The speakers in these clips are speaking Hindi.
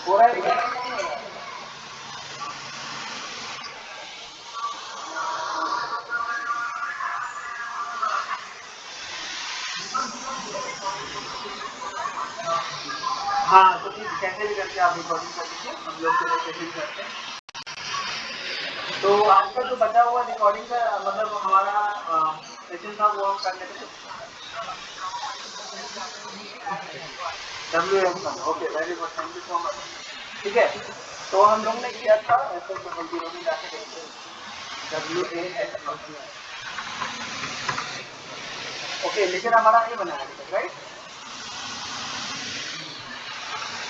हो रहा है क्या? हाँ तो फिर कैसे भी करके आप रिकॉर्डिंग कर लीजिए, हम लोग तो सेशन करते हैं। तो आज का जो बचा हुआ रिकॉर्डिंग का मतलब हमारा सेशन था वो हम कर लेते हैं। WM का okay, very good, thank you so much. ठीक है, तो हम लोग ने किया था ऐसे डबल में जाके देखते हैं WAS ओके, लेकिन हमारा ये बना है राइट।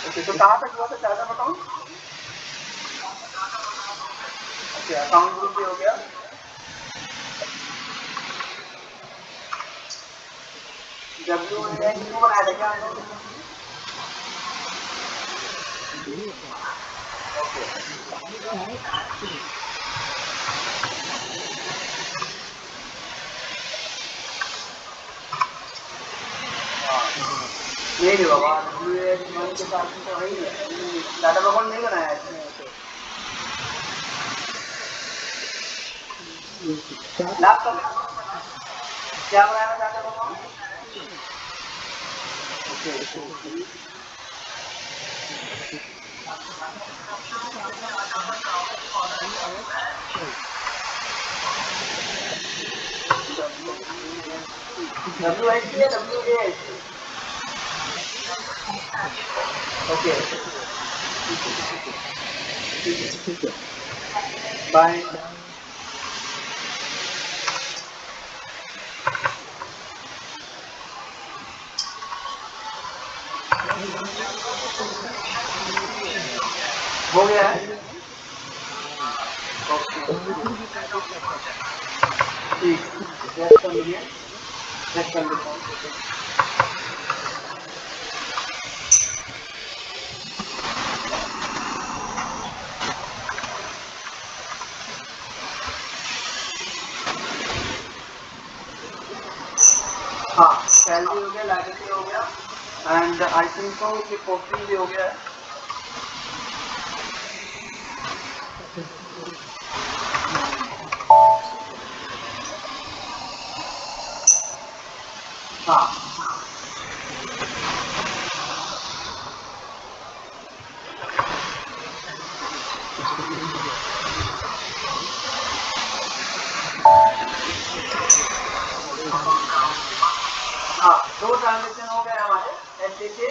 ओके, तो कहाँ तक हुआ था ज़्यादा बताऊँ? ओके, अकाउंट ग्रुप भी हो गया। WAS क्यों बनाया था क्या? नहीं बाबा, WAS के साथ तो है ही है, डाटा अकाउंट नहीं बनाया है। लैपटॉप क्या बनाया था डाटा अकाउंट? WIC या WAIC? ओके, ठीक है, बाय। हो गया है, ठीक, चेक कर लीजिए, चेक कर लेता हूँ। हाँ, सैलरी हो गया, लाइबिलिटी हो गया, एंड आई थिंक तो कि पोस्टिंग भी हो गया है। हाँ हाँ, दो ट्रांजेक्शन हो गए हमारे एसए के,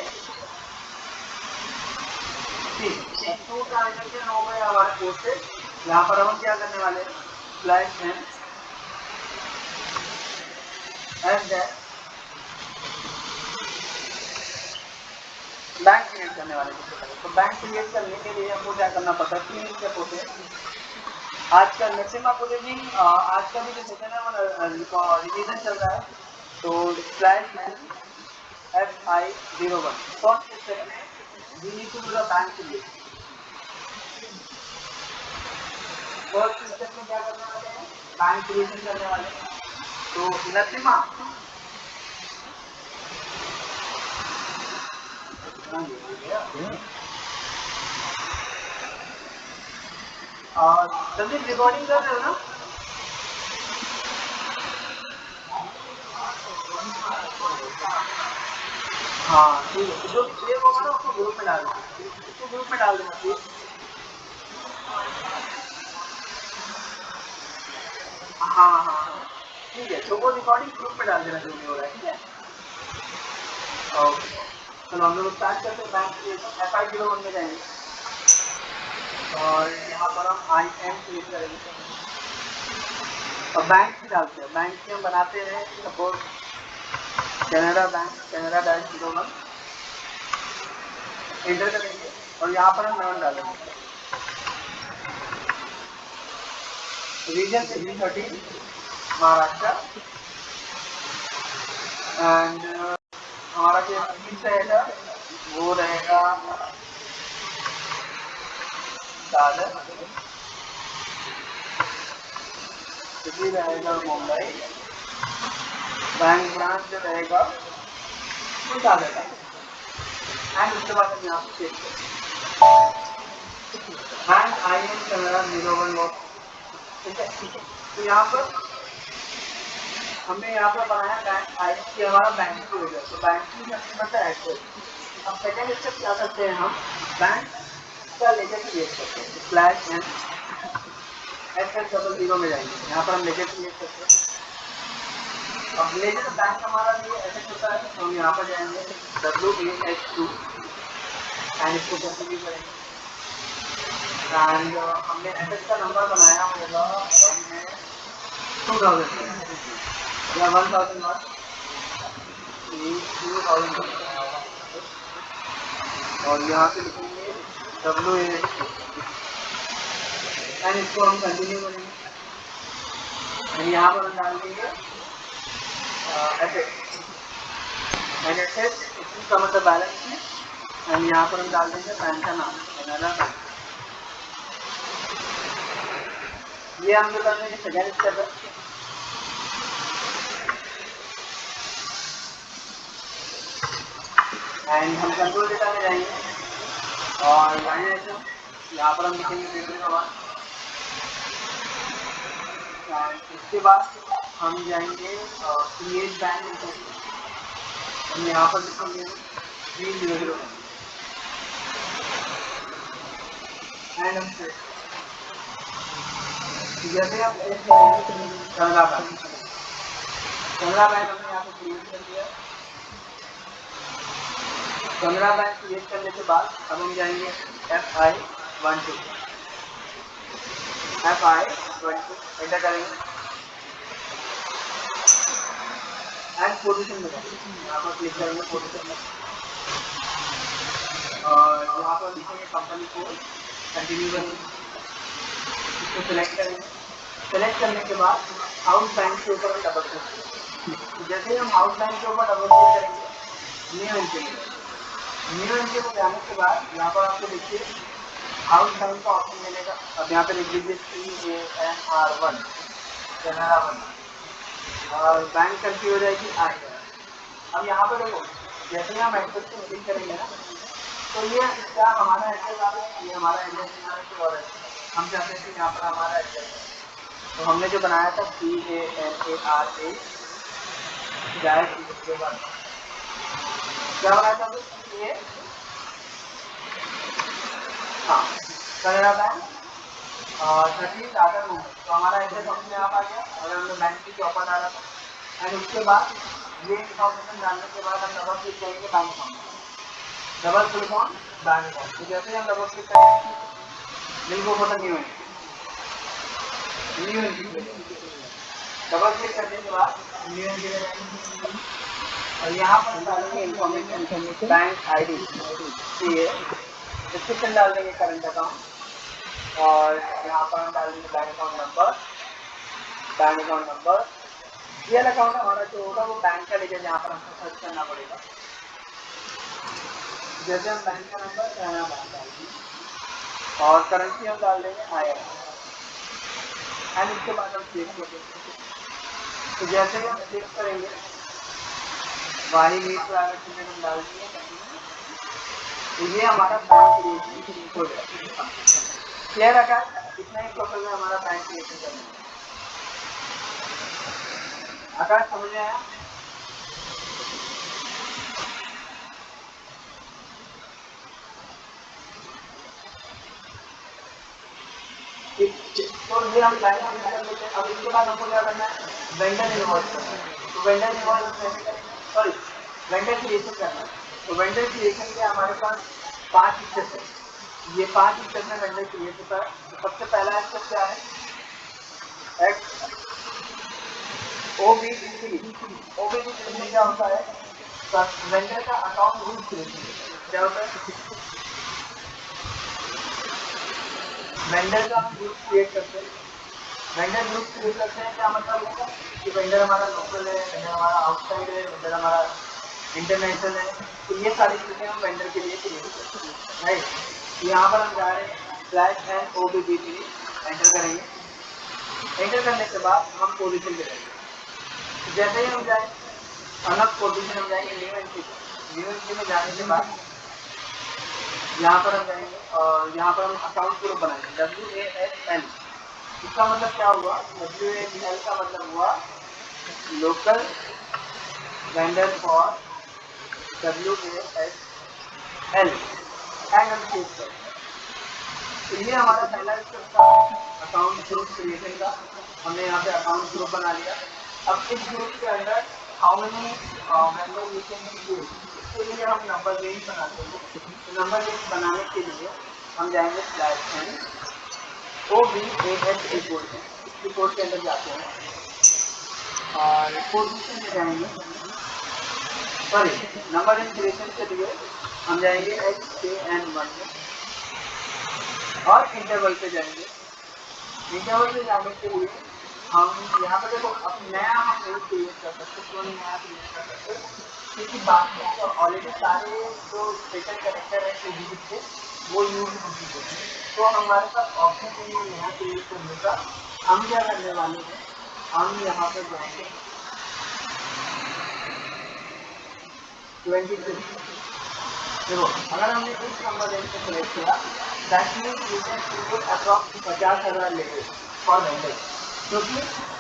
टू ट्रांजेक्शन हो गए हमारे पोस्ट से। यहाँ पर हम क्या करने वाले हैं, फ्लैश हैं एंड बैंक क्रिएट करने वाले हैं। तो बैंक क्रिएट करने के लिए हमको क्या करना पड़ता है, 3 स्टेप होते हैं। आज का मैक्सिमम आपको देखिए, आज का भी जो सेशन है वो रिवीजन चल रहा है। तो स्लैश FI01 फर्स्ट स्टेप में we need to do the bank create. First step में क्या करने वाले हैं, बैंक क्रिएशन करने वाले हैं। तो नरसिम्हा संदीप रिकॉर्डिंग कर रहे हो ना? हाँ ठीक है, जो सेव होगा ना उसको ग्रुप में डाल देना, उसको ग्रुप में डाल देना प्लीज। हाँ हाँ ठीक है, तो वो रिकॉर्डिंग ग्रुप में डाल देना जो भी हो रहा है, ठीक है। ओके, चलो हम लोग स्टार्ट करते हैं। बैंक क्रिएशन FI01 में जाएंगे और यहाँ पर हम IM क्लिक करेंगे और बैंक की डालते हैं। बैंक की हम बनाते हैं suppose Canara bank, Canara -01 enter करेंगे और यहाँ पर हम नाम डालेंगे, रीजन 13 महाराष्ट्र, एंड हमारा जो फीस रहेगा वो रहेगा दादर, सिटी रहेगा मुंबई, बैंक ब्रांच जो रहेगा वो दादर का, एंड उसके बाद हम यहाँ पे चेक करेंगे। बैंक IN कैमरा 01 ठीक है। तो यहाँ पर हमने यहाँ पर बनाया बैंक आई कि हमारा बैंकिंग हो गया, तो बैंकिंग कस्टमर का एक्सेस। अब सेकेंड स्टेप क्या करते हैं, हम बैंक का लेजर क्रिएट करते हैं, स्लैश एन SS00 में जाएंगे, यहाँ पर हम लेजर क्रिएट करते हैं। अब लेजर बैंक हमारा ये एसेट होता है, तो हम यहाँ पर जाएंगे WAH2 एंड इसको कंटिन्यू करेंगे। एंड हमने एसेट का नंबर बनाया होगा 2000 या 1001 2000 और यहाँ पे लिखेंगे WAH2 एंड इसको हम कंटिन्यू करेंगे। एंड यहाँ पर हम डाल देंगे एसेट एंड एसेट इसका मतलब बैलेंस है। एंड यहाँ पर हम डाल देंगे बैंक का नाम कैनरा बैंक। ये हम जो करने की सेकेंड स्टेप है। एंड हम कंट्रोल डेटा में जाएंगे और लाइन आइटम यहाँ पर हम लिखेंगे पेमेंट का बाद। इसके बाद हम जाएंगे क्रिएट बैंक, हम यहाँ पर लिखेंगे 300 एंड हम जैसे हम कैनरा बैंक हमने यहाँ पर क्रिएट कर दिया। कैनरा बैंक क्रिएट करने के बाद अब हम जाएंगे FI12 एंटर करेंगे एंड पोजीशन में यहाँ पर क्लिक करेंगे पोजीशन में और यहाँ पर लिखेंगे कंपनी कोड, कंटिन्यू करेंगे, इसको सिलेक्ट करेंगे। सेलेक्ट करने के बाद हाउस बैंक के ऊपर डबल क्लिक करेंगे। जैसे हम हाउस बैंक के ऊपर डबल क्लिक करेंगे न्यू एंट्री को जाने के बाद यहाँ पर आपको देखिए हाउस बैंक का ऑप्शन मिलेगा। अब यहाँ पे लिख दीजिए CANR1 कैनरा 1 और बैंक कंट्री हो जाएगी आगे। अब यहाँ पर देखो जैसे ही हम एड्रेस को क्लिक करेंगे ना, तो ये क्या हमारा एड्रेस आ रहा है, ये हमारा एड्रेस नहीं आ रहा है और हम चाहते हैं कि यहाँ पर हमारा एड्रेस है। तो हमने जो बनाया था CANARA डायरेक्ट के बाद क्या बनाया था, हाँ कैनरा बैंक 13 दादर मुंबई, तो हमारा एड्रेस अपने आप आ गया अगर हमने बैंक की चौपा डाला था। एंड उसके बाद ये इन्फॉर्मेशन डालने के बाद हम डबल क्लिक करेंगे bank account, double click on bank account. तो जैसे हम डबल क्लिक करेंगे link open new entry double click करने के बाद न्यू एंट्री और यहाँ पर डालेंगे इन्फॉर्मेशन बैंक ID डिस्क्रिप्शन डाल देंगे करंट अकाउंट और यहाँ पर हम डाल देंगे bank account number real account हमारा जो होगा वो बैंक का लेकर यहाँ पर हमको सर्च करना पड़ेगा। जैसे हम बैंक का नंबर कैनरा बैंक डाल देंगे और करेंसी हम डाल देंगे INR एंड उसके बाद हम सेव कर देंगे। तो जैसे ही हम सेव करेंगे वाही मीट प्राइवेट लिमिटेड हम डाल देंगे, तो ये हमारा बैंक क्रिएशन हो जाएगा। क्लियर है? इतना ही प्रोसेस में हमारा बैंक क्रिएशन करना है। आकाश समझ में आया? तो ये हम बैंक कर लेते हैं। अब इसके बाद हमको क्या करना है, वेंडर इनवॉइस करना है। तो वेंडर इनवॉइस कैसे करेंगे, सॉरी वेंडर क्रिएशन करना है। तो वेंडर क्रिएशन के हमारे पास 5 स्टेप है। ये 5 स्टेप में वेंडर क्रिएट होता है। तो सबसे पहला स्टेप क्या है, OBD क्या होता है, वेंडर का अकाउंट ग्रुप क्रिएशन। क्या होता है, वेंडर का हम ग्रुप क्रिएट करते हैं। वेंडर ग्रुप क्रिएट करते हैं क्या मतलब होगा कि वेंडर हमारा लोकल है, वेंडर हमारा आउटसाइड है, वेंडर हमारा इंटरनेशनल है। तो ये सारी चीज़ें हम वेंडर के लिए क्रिएट करते हैं, राइट। यहाँ पर हम जा रहे हैं /OBD3 एंटर करेंगे। एंटर करने के बाद हम पोजीशन पे जाएंगे। जैसे ही हम जाएंगे अलग पोजीशन हम जाएंगे न्यू एंट्री में जाने के बाद यहाँ पर हम जाएंगे और यहाँ पर हम अकाउंट ग्रुप बनाएंगे WASL। इसका मतलब क्या हुआ? WASL का मतलब हुआ local vendor for WASL and हम सेव करें। तो ये हमारा पहला स्टेप था अकाउंट ग्रुप क्रिएशन का। हमने यहाँ पे अकाउंट ग्रुप बना लिया। अब इस ग्रुप के अंदर how many member we can use, इसके लिए हम नंबर रेंज बनाते हैं। तो नंबर रेंज बनाने के लिए हम जाएंगे /n OBAS रिपोर्ट में, इस रिपोर्ट के अंदर जाते हैं और पोजीशन में जाएंगे, सॉरी नंबर रेंज क्रिएशन के लिए हम जाएंगे HKN1 में और इंटरवल पे जाएंगे। इंटरवल पे जाने के लिए हम यहाँ पे देखो अब नया हम नहीं क्रिएट कर सकते, क्यों नहीं नया क्रिएट कर सकते? क्योंकि बाकी तो ऑलरेडी सारे जो स्पेशल कैरेक्टर है डिजिट के वो यूज हो चुके हैं, तो हमारे पास ऑप्शन नहीं है नया क्रिएट करने का। हम क्या करने वाले हैं, हम यहाँ पे जाएंगे 26। देखो अगर हमने इस नंबर रेंज को सिलेक्ट किया that means you can create approx 50,000 level for vendor, क्योंकि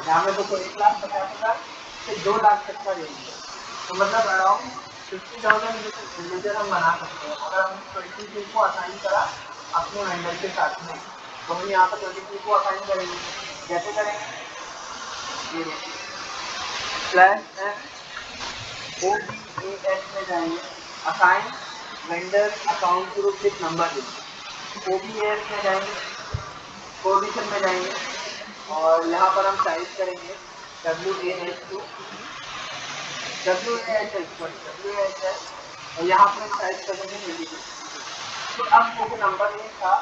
यहाँ में तो 1,50,000 से 2 लाख तक का रेंज है। तो मतलब अराउंड 50,000 यूजर हम बना सकते हैं अगर हमने 23 को असाइन करा अपने वेंडर के साथ में। तो हम यहाँ पर 23 को असाइन करेंगे, कैसे करेंगे? /OBAS में जाएंगे, assign vendor account group with number link. OBAS में जाएंगे, पोजीशन में जाएंगे और यहाँ पर हम टाइप करेंगे WASL और यहाँ पर हम टाइप करेंगे मेडिकल। तो अब जो नंबर लिंक था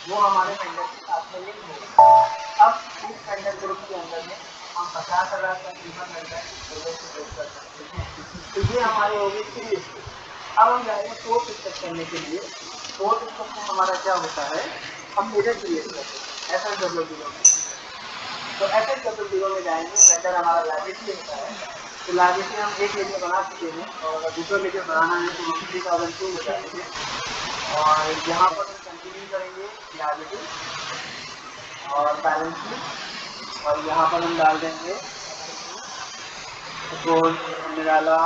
वो हमारे वेंडर के साथ में लिंक हो गया। अब इस वेंडर ग्रुप के अंदर में हम 50,000 का कीमत वेंडर कर सकते हैं। तो ये हमारे हो गए 3 स्टेप। अब हम जाएंगे 4th स्टेप करने के लिए। 4th स्टेप में हमारा क्या होता है, हम मेजर क्रिएट करते हैं SSW0 में। तो SSW0 में जाएंगे, वेंडर हमारा लाइब्रेरी होता है। तो लाइब्रेरी हम एक लेजर बना चुके हैं और अगर दूसरा लेजर बनाना है तो 50,002 हो जाएंगे और यहाँ पर हम कंटिन्यू करेंगे लाइब्रेरी और बैलेंस शीट और यहाँ पर हम डाल देंगे सपोज हमने डाला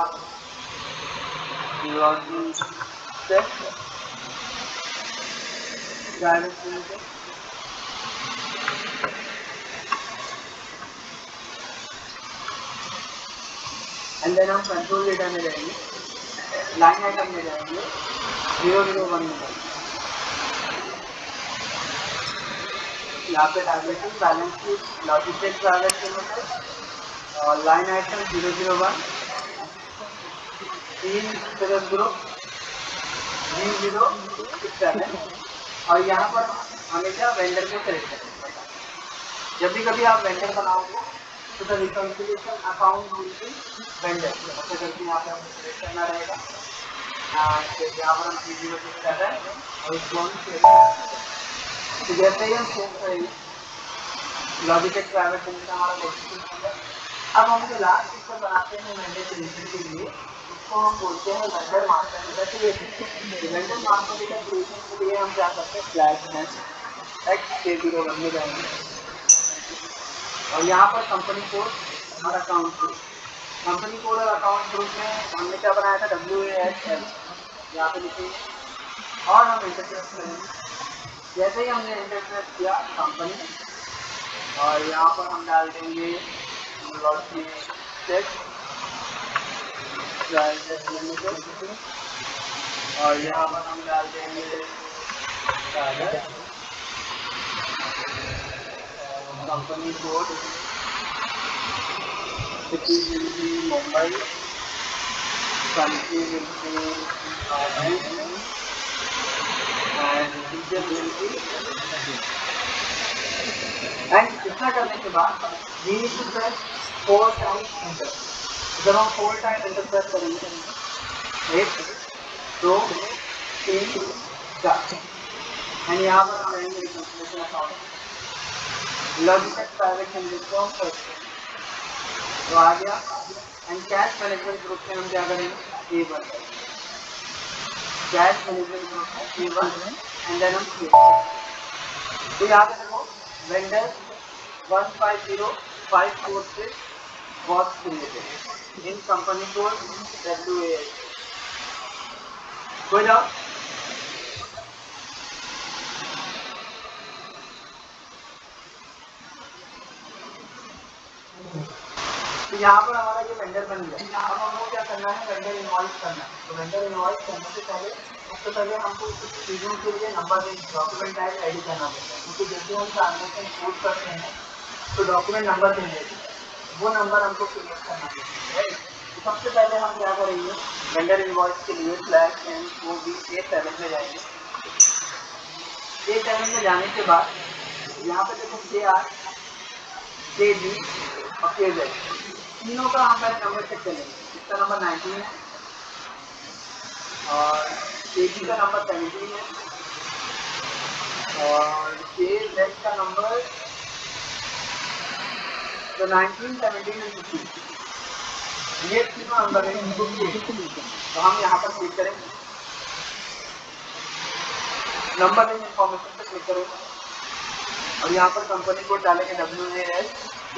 login step balance sheet and then हम कंट्रोल डेटा में जाएंगे, लाइन आइटम में जाएंगे, 001 में जाएंगे। यहाँ पे library balance sheet logistic private limited और लाइन आइटम 001 3 ग्रुप 3067 और यहाँ पर हमेशा वेंडर को सेलेक्ट करें। जब भी कभी आप वेंडर बनाओगे तो the reconciliation account will be vendor, सबसे जल्दी यहाँ पे हमें सेलेक्ट करना रहेगा। यहाँ पर हम 3067 और इसको हम सेव करेंगे। तो जैसे ही हम सेव करेंगे लॉजिस्टिक प्राइवेट लिमिटेड हमारा लॉजिस्टिक नंबर। अब हम जो लास्ट पिक्चर बनाते हैं वेंडर क्रिएशन के लिए उसको हम बोलते हैं vendor master data creation. Vendor master data creation के लिए हम क्या करते हैं /HK01 में जाएंगे और यहाँ पर कंपनी कोड और अकाउंट ग्रुप। कंपनी कोड और अकाउंट ग्रुप में हमने क्या बनाया था WASL, यहाँ पे लिखेंगे और हम इंटरप्रेस करेंगे। जैसे ही हमने इंटरप्रेस किया कंपनी और यहाँ पर हम डाल देंगे लॉजिस्टिक प्राइवेट लिमिटेड और यहाँ पर हम डाल देंगे company code city will be Mumbai, country will be and region will be. And इतना करने के बाद we need to press 4 times enter. जब हम 4 टाइम एंटर प्रेस करेंगे 1 2 3 4 एंड यहाँ पर हम रहेंगे reconciliation account logistic private limited को हम सर्च करेंगे तो आ गया। एंड कैश मैनेजमेंट ग्रुप में हम क्या करेंगे A1 करेंगे। कैश मैनेजमेंट ग्रुप है A1 एंड देन हम क्रिएट। तो यहाँ पे देखो vendor 150546 was created in company code WAS। कोई डाउट? तो यहाँ पर हमारा ये वेंडर बन गया। अब हमको क्या करना है, वेंडर इनवॉइस करना है। तो वेंडर इनवॉइस करने से पहले सबसे पहले हमको कुछ चीज़ों के लिए नंबर डॉक्यूमेंट टाइप रेडी करना पड़ता है, क्योंकि जैसे हम ट्रांजेक्शन कोड करते हैं तो डॉक्यूमेंट नंबर देंगे, वो नंबर हमको क्रिएट करना पड़ता है। तो सबसे पहले हम क्या करेंगे, वेंडर इनवॉइस के लिए /NOV-A7 में जाएंगे। A7 में जाने के बाद यहाँ पे देखो KR, KG और KZ तीनों का हम पहले नंबर चेक करेंगे। इसका नंबर 19 है और KG का नंबर 17 है और KZ का नंबर तो 19, 17 एंड 15 ये तीनों नंबर है। तो हम यहाँ पर क्लिक करेंगे, नंबर एंड इंफॉर्मेशन पे क्लिक करेंगे और यहाँ पर कंपनी कोड डालेंगे WASQ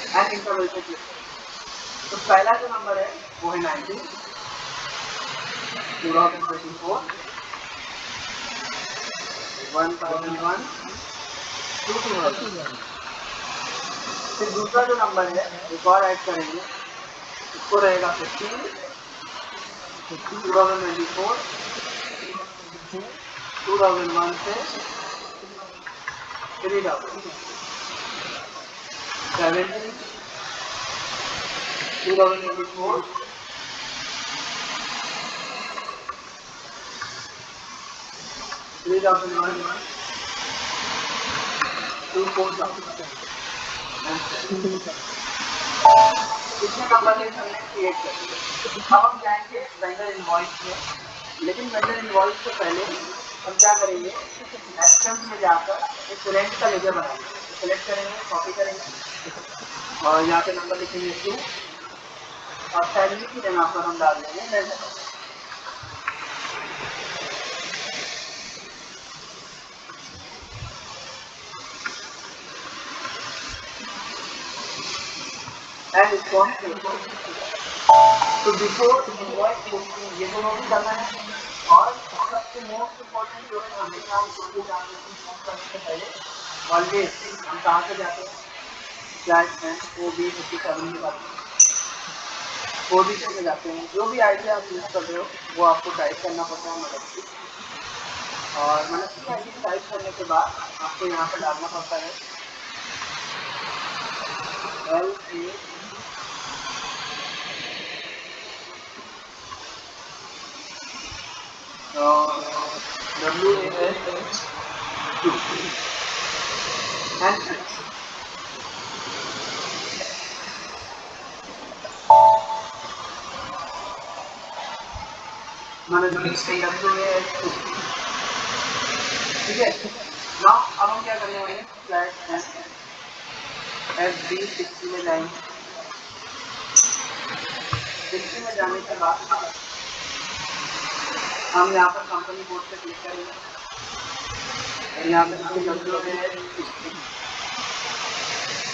एंड इंटरवल पे क्लिक करेंगे। तो पहला जो नंबर है वो है 19 2024 1001 2000। फिर दूसरा जो नंबर है एक और ऐड करेंगे, इसको रहेगा 15 2024 2001 से 3000 17 2024 3001 to 4000 इतने नंबर हमने क्रिएट कर दिए। अब हम जाएंगे वेंडर इनवॉइस में, लेकिन वेंडर इनवॉइस से पहले हम क्या करेंगे, एक्शंस में जाकर एक रेंट का लेजर बनाएंगे। सेलेक्ट करेंगे, कॉपी करेंगे और यहाँ पे नंबर लिखेंगे 2 और सैलरी की जगह पर हम डाल देंगे वेंडर। एंड रिस्पॉन्स तो बिफोर इनवॉइस पोस्टिंग ये दोनों भी करना है। और सबसे मोस्ट इम्पोर्टेंट जो है हमें काम करने से पहले ऑलवेज हम कहाँ से जाते हैं, /NOV-57 के बाद पोजीशन में जाते हैं। जो भी आईडी आप यूज कर रहे हो वो आपको टाइप करना पड़ता है मदद से, और मदद की आईडी टाइप करने के बाद आपको यहाँ पर डालना पड़ता है WASQ and WASQ, ठीक है। नाउ अब हम क्या करने वाले हैं, /FB60 में जाएंगे। 60 में जाने के बाद हम यहाँ पर कंपनी कोड पे क्लिक करेंगे और यहाँ पे WASQ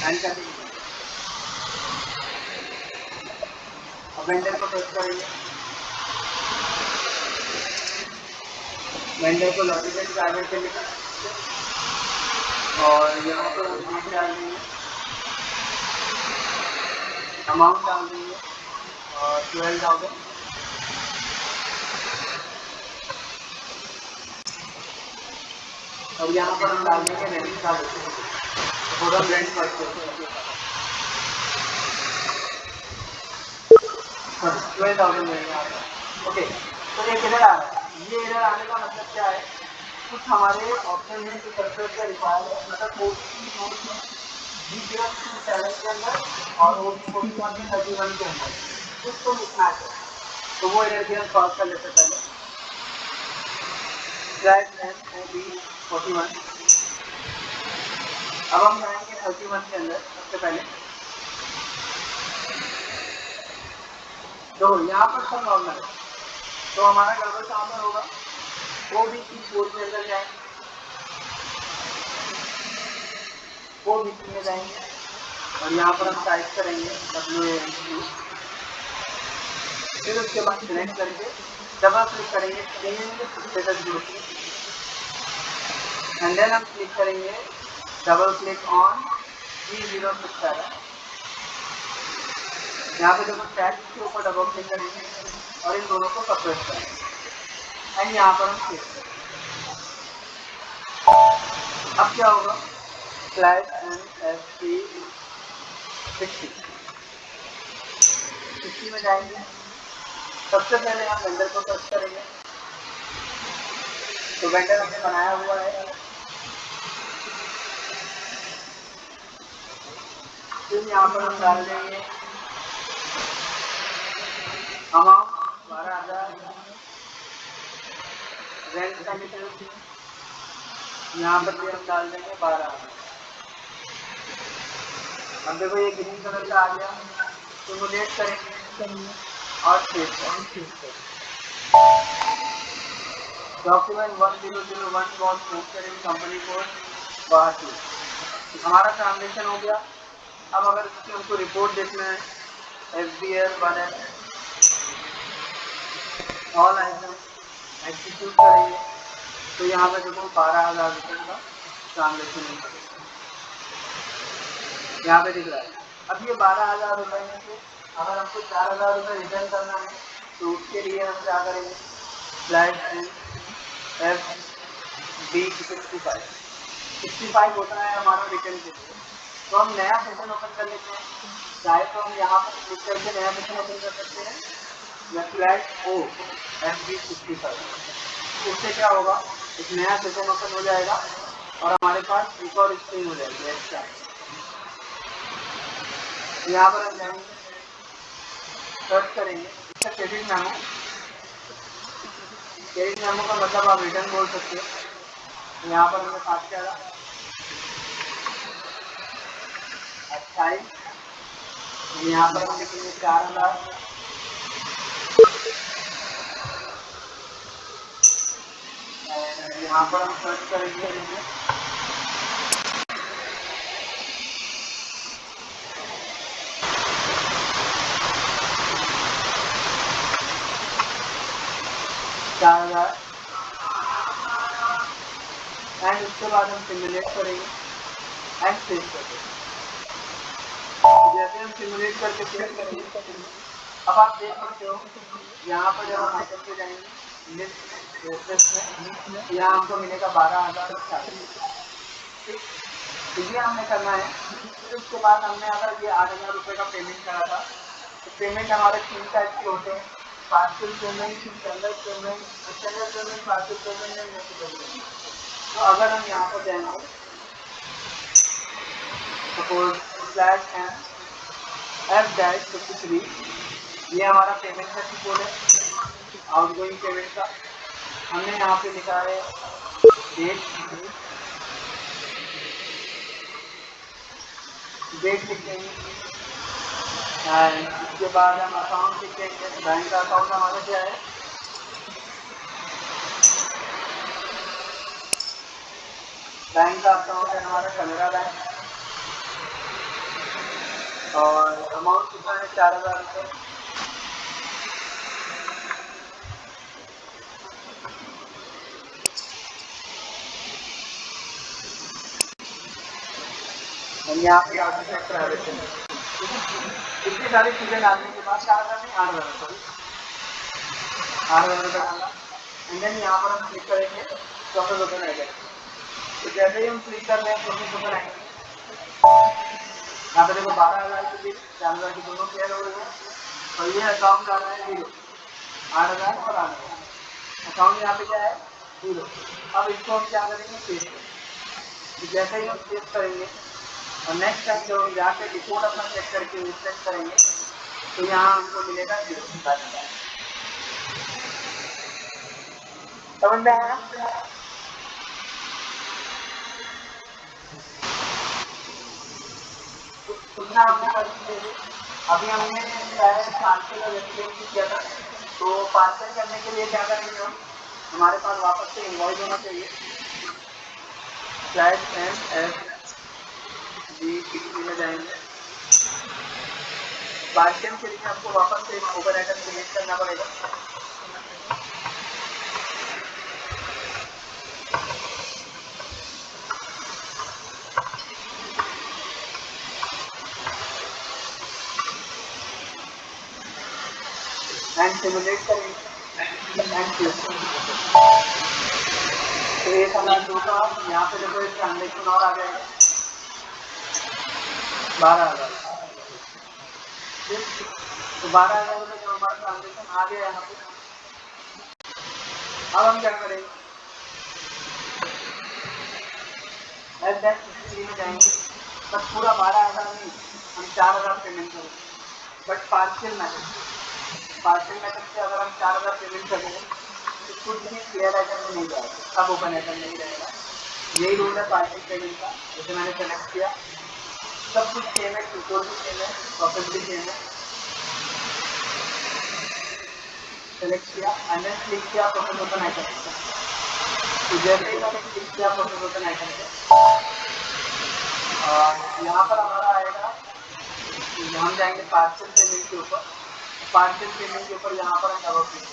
एंटर और वेंडर को सर्च करेंगे। वेंडर को लॉजिकल प्राइवेट पे लिखा और यहाँ पर डेट डाल देंगे, अमाउंट डाल देंगे और 12,000 और यहाँ पर हम डाल देंगे रेंट का टोटल रेंट परचेज 12,000 रहेगा। ओके, तो ये किधर आ रहा है, ये इधर आने का मतलब क्या है, कुछ हमारे ऑप्शन है जो सर्फेस का रिक्वायर है, मतलब चैलेंज के अंदर और OB41 के 31 के अंदर कुछ तो लिखना है, तो वो इधर भी हम सॉल्व कर लेते पहले। /NOV-41 अब हम जाएंगे 31 के अंदर। सबसे पहले तो यहाँ पर सब नॉर्मल है, तो हमारा गड़बड़ कहाँ पर होगा, वो भी चीज बोर्ड के अंदर जाएंगे, वो भी में जाएंगे और यहाँ पर हम टाइप करेंगे WAMQ, फिर उसके बाद सिलेक्ट करके डबल क्लिक करेंगे स्टेटस ग्रुप एंड देन हम क्लिक करेंगे डबल क्लिक ऑन G067। यहाँ पे देखो टैग के ऊपर डबल क्लिक करेंगे और इन दोनों को सेपरेट करेंगे एंड यहाँ पर हम क्लिक करेंगे। अब क्या होगा, /NFP 60 में जाएंगे। सबसे पहले हम वेंडर को सर्च करेंगे, तो वेंडर हमने बनाया हुआ है, फिर यहाँ पर हम डाल देंगे अमाउंट 12,000, रेंट का डिटेल यहाँ पर भी हम डाल देंगे 12,000। अब देखो ये ग्रीन कलर का आ गया, सिमुलेट करेंगे और सेव करेंगे। Document 1001 was posted in company code Guwahati. हमारा ट्रांजेक्शन हो गया। अब अगर इसकी हमको रिपोर्ट देखना है, FBR 1 ऑल आइटम एग्जीक्यूट करेंगे, तो यहाँ पे देखो 12,000 रुपये का ट्रांजेक्शन यहाँ पे दिख रहा है। अब ये 12,000 रुपये में से अगर हमको 4,000 रुपये रिटर्न करना है, तो उसके लिए हम क्या करेंगे, /FB65 होता है हमारा रिटर्न के लिए। तो हम नया सेशन ओपन कर लेते हैं, चाहे तो हम यहाँ पर क्लिक करके नया सेशन ओपन कर सकते हैं या /FB65। उससे क्या होगा, एक नया सेशन ओपन हो जाएगा और हमारे पास एक और स्क्रीन हो जाएगी एक्स्ट्रा। यहाँ पर हम जाएंगे, सर्च करेंगे इसका क्रेडिट मेमो। क्रेडिट मेमो का मतलब आप रिटर्न बोल सकते हो। यहाँ पर हमने पास किया 28, यहाँ पर हम लिखेंगे 4,000, यहाँ पर हम सर्च करेंगे 4,000 एंड उसके बाद हम सिमुलेट करेंगे एंड सेव करेंगे। जैसे हम सिमुलेट करके सेव करेंगे, अब आप देख सकते हो यहाँ पर जब हम आइटम पे जाएंगे लिस्ट में, यहाँ हमको मिलेगा 12,000। ठीक, तो ये हमने करना है। फिर उसके बाद हमने अगर ये 8,000 रुपये का पेमेंट करा था, तो पेमेंट हमारे 3 टाइप के होते हैं, partial payment, standard payment, partial payment and natural payment. तो अगर हम यहाँ पर जाएंगे, सपोज /F-53, ये हमारा पेमेंट का कोड है, आउटगोइंग पेमेंट का। हमने यहाँ पे लिखा है डेट लिखेंगे एंड उसके बाद हम अकाउंट लिखेंगे। बैंक का अकाउंट हमारा क्या है, बैंक का अकाउंट है हमारा कैनरा बैंक और अमाउंट कितना है 4,000 रुपये। हम यहाँ पे इतनी सारी चीज़ें डालने के बाद 4,000 नहीं 8,000 रुपये, 8,000 रुपये डाला एंड देन यहाँ पर हम क्लिक करेंगे प्रोसेस ओपन आएगा। तो जैसे ही हम क्लिक कर रहे हैं प्रोसेस ओपन आएंगे, यहाँ पे देखो 12,000 के बीच 4,000 की दोनों क्लियर हो गई है और ये अकाउंट आ रहा है 0, 8,000 और 8,000 अकाउंट यहाँ पे क्या है 0। अब इसको हम क्या करेंगे, सेव करेंगे। तो जैसे ही हम सेव करेंगे और नेक्स्ट टाइम जब हम जाकर रिपोर्ट अपना चेक करके रिफ्रेश करेंगे, तो यहाँ हमको मिलेगा 0। समझ में आया? कितना हमने कर दिए, अभी हमने 500 का किया था तो पार्सल करने के लिए क्या करेंगे हम, हमारे पास वापस से इनवॉइस होना चाहिए, MSD में जाएंगे। पार्सल के लिए आपको वापस से एक ओवर आइटम क्रिएट करना पड़ेगा। एंड सिमुलेट करेंगे तो 1,002 का यहाँ पे देखो एक ट्रांजेक्शन और आ जाएगा 12,000। तो 12,000 रुपये जो हमारा ट्रांजेक्शन आ गया यहाँ पे, अब हम क्या करेंगे, में जाएंगे, बट पूरा 12,000 नहीं, हम 4,000 पेमेंट करेंगे, बट पार्शियल मेथड से अगर हम 4,000 पेमेंट करेंगे तो कुछ भी क्लियर आइटम में नहीं जाएगा, सब ओपन आइटम नहीं रहेगा। यही रूल है पार्शियल पेमेंट का। जैसे मैंने सेलेक्ट किया, सब कुछ सेम है, टोटल भी सेम है, प्रोसेस भी सेम है। सेलेक्ट किया, मैंने क्लिक किया प्रोसेस ओपन आइटम, तो जैसे ही मैंने क्लिक किया प्रोसेस ओपन आइटम पे, यहाँ पर हमारा आएगा, हम जाएंगे पार्शियल पेमेंट के ऊपर। पार्शियल पेमेंट के ऊपर यहाँ पर हम डबल क्लिक,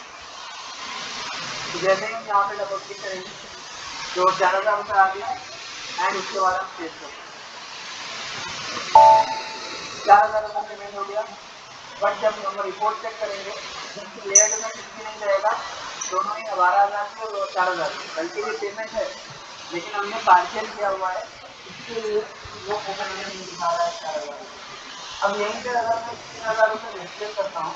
जैसे ही हम यहाँ पे डबल क्लिक करेंगे तो 4,000 रुपये आ गया एंड उसके बाद हम सेव करेंगे, 4,000 रुपये पेमेंट हो गया। बट जब हम रिपोर्ट चेक करेंगे लेट में कुछ भी नहीं रहेगा, दोनों ही 12,000 की और 4,000 की, बल्कि ये पेमेंट है लेकिन हमने पार्शियल किया हुआ है, इसके लिए वो ओपन नहीं दिखा रहा है 4,000। अब यहीं पर अगर मैं 3,000 रुपये रजिस्टर करता हूँ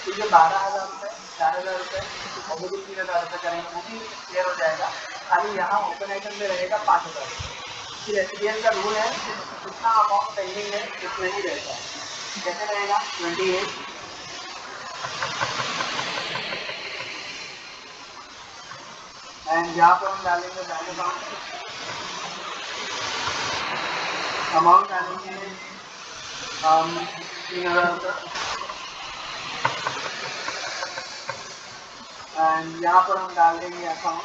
तो ये 12,000 रुपये, 4,000 रुपये और वो भी 3,000 रुपये करेंगे, वो भी क्लियर हो जाएगा। खाली यहाँ ओपन आइटम में रहेगा 5,000 रुपये। फिर SBI का रूल है, जितना अमाउंट पेंडिंग है उतना ही रहता है। कैसे रहेगा, 28 एंड यहाँ पर हम डालेंगे बैंक अमाउंट डालेंगे 3,000 रुपये एंड यहाँ पर हम डाल देंगे अकाउंट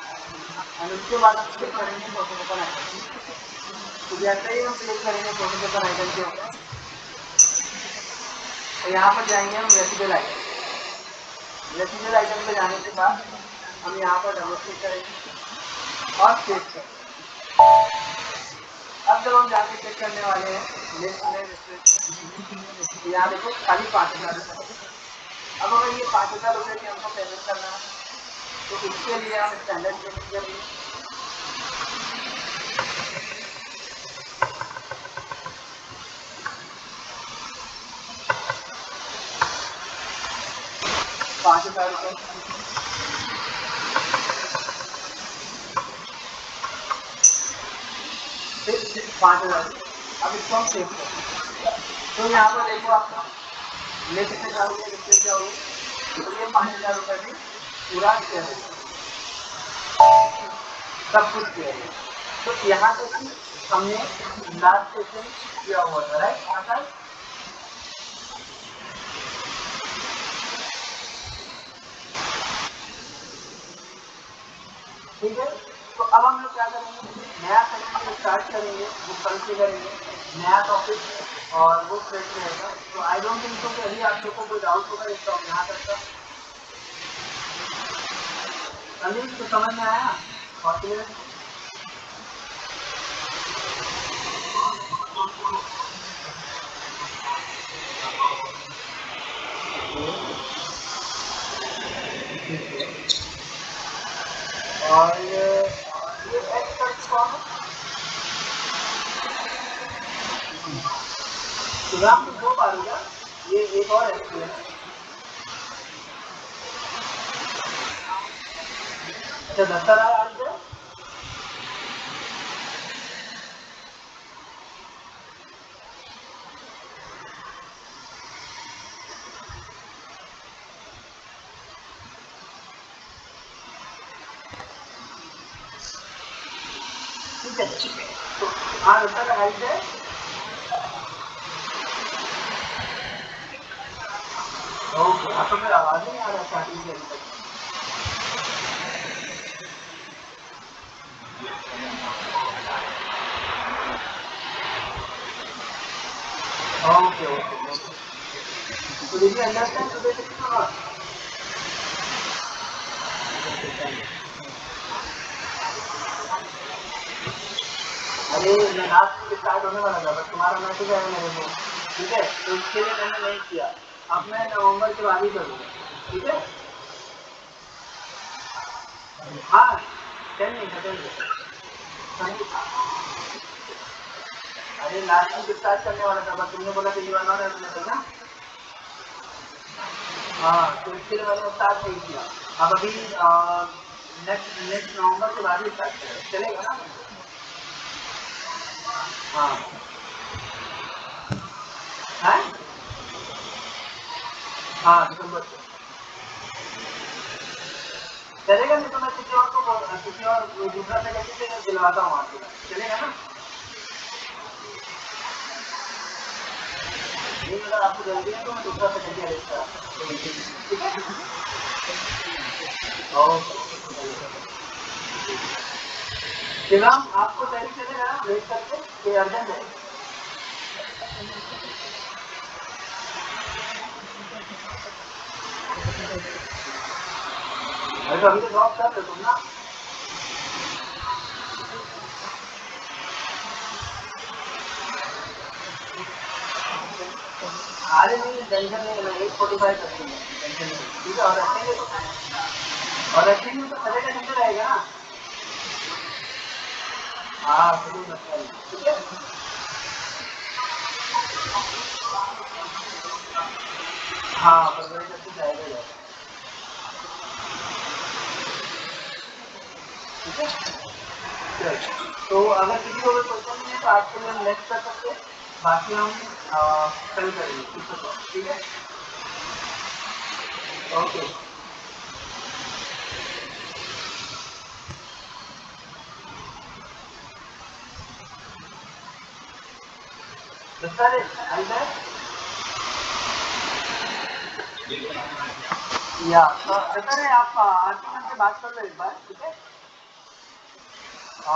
एंड उसके बाद हम क्लिक करेंगे प्रोसेस ओपन आइटम। तो जैसे ही हम क्लिक करेंगे प्रोसेस ओपन आइटम के ऊपर, तो यहाँ पर जाएंगे हम रेसिडुअल आइटम पे जाने के बाद हम यहाँ पर डबल क्लिक करेंगे और सेव करेंगे। अब जब हम जाके चेक करने वाले हैं लिस्ट में, यहाँ देखो खाली 5,000 रुपये। अब अगर ये 5,000 रुपये की हमको पेमेंट करना है तो इसके लिए हम स्टैंडर्ड पेमेंट करेंगे, ₹5,000 5,000। अब इसको हम सेव करेंगे। तो यहाँ पर देखो आपका लिस्ट में जाओगे, लिस्ट में जाओगे तो ये 5,000 रुपये में पूरा क्लियर है, सब कुछ क्लियर है। तो यहाँ तक ही हमने लास्ट सेशन किया हुआ था, राइट। आता है ठीक है। तो अब हम लोग क्या करेंगे, नया सेशन स्टार्ट करेंगे, वो कल से करेंगे, नया टॉपिक और वो फ्रेश रहेगा। तो आई डोंट थिंक सो कि अभी आप लोग को कोई डाउट होगा इस टॉपिक यहाँ तक का। अभी तो समझ में आया और क्लियर। और ये एक्स सर्च कौन है, प्रोग्राम तो 2 बार होगा, ये एक और एक्स है। अच्छा 10 आज है, ठीक है। तो हाँ 10 आज है, ओके। आपको फिर आवाज नहीं आ रहा स्टार्टिंग से। Okay okay. तो देखिए अंडरस्टैंड टुडे सेशन और नॉट? अरे लास्ट वीक स्टार्ट होने वाला था बट तुम्हारा मैसेज आया मेरे को, ठीक है, तो इसके लिए मैंने नहीं किया। अब मैं नवंबर के बाद ही करूँगा, ठीक है। हाँ 10 मिनट 10 मिनट। अरे लास्ट वीक स्टार्ट करने वाला था बट तुमने बोला कि यू आर नॉट अवेलेबल ना। हाँ तो इसके लिए मैंने स्टार्ट नहीं किया। अब अभी नेक्स्ट नेक्स्ट नवंबर के बाद ही स्टार्ट करें, चलेगा ना? हाँ है? हाँ दिसंबर से चलेगा, नहीं तो मैं किसी और को किसी और दूसरा फैकल्टी से दिलवाता हूँ आपको, चलेगा ना? नहीं अगर आपको जल्दी है तो मैं दूसरा फैकल्टी अरेंज करा, ठीक है। ओके शिवराम, आपको तैयारी चलेगा ना वेट करके कि अर्जेंट है? अरे तो अभी तो जॉब कर रहे तुम ना। अरे नहीं टेंशन नहीं है, 8:45 कर दूंगा, टेंशन नहीं, ठीक है। और रखेंगे तो सैटरडे संडे रहेगा ना? हाँ कोई मसला नहीं, ठीक है। हाँ फरवरी तक तो जाएगा ही जाएगा, ठीक है। चलो, तो अगर किसी को कोई क्वेश्चन नहीं है तो आज के लिए हम नेक्स्ट कर सकते हैं, बाकी हम कल करेंगे, ठीक है। ओके सर अंदर या सर है आप आरती मैम से बात कर लो एक बार, ठीक है।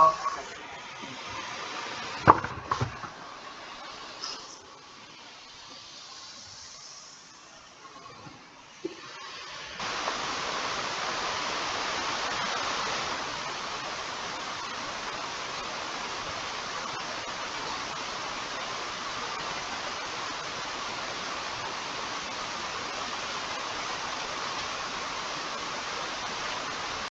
ओके।